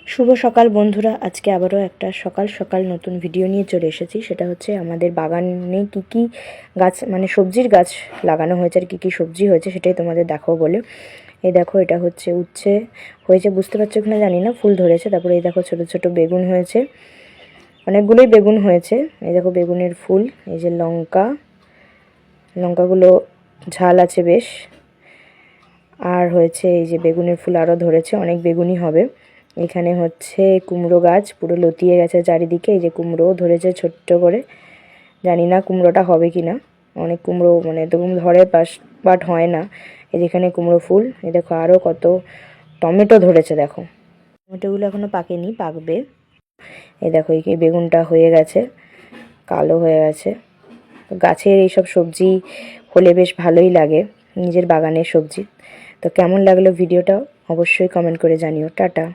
শুভ সকাল বন্ধুরা, আজকে আবারও একটা সকাল সকাল নতুন ভিডিও নিয়ে চলে এসেছি। সেটা হচ্ছে আমাদের বাগানে কি কি গাছ মানে সবজির গাছ লাগানো হয়েছে আর কি কি সবজি হয়েছে সেটাই তোমাদের দেখাবো বলে। এই দেখো, এটা হচ্ছে উচ্ছে হয়েছে, বুঝতে পারছো কিনা জানি না, ফুল ধরেছে। তারপরে এই দেখো ছোট ছোট বেগুন হয়েছে, অনেকগুলোই বেগুন হয়েছে। এই দেখো বেগুনের ফুল, এই যে লঙ্কাগুলো ঝাল আছে বেশ। আর হয়েছে এই যে বেগুনের ফুল আরও ধরেছে, অনেক বেগুনই হবে। এখানে হচ্ছে কুমড়ো গাছ পুরো লতিয়ে গেছে চারিদিকে। এই যে কুমড়োও ধরেছে ছোট্ট করে, জানি না কুমড়োটা হবে কি না। অনেক কুমড়ো মানে এরকম ধরে বাট হয় না। এই যেখানে কুমড়ো ফুল, এই দেখো আরও কত টমেটো ধরেছে। দেখো টমেটোগুলো এখনও পাকেনি, পাকবে। এই দেখো এই বেগুনটা হয়ে গেছে, কালো হয়ে গেছে। তো গাছের এইসব সবজি হলে বেশ ভালোই লাগে, নিজের বাগানের সবজি। তো কেমন লাগলো ভিডিওটা অবশ্যই কমেন্ট করে জানিও। টাটা।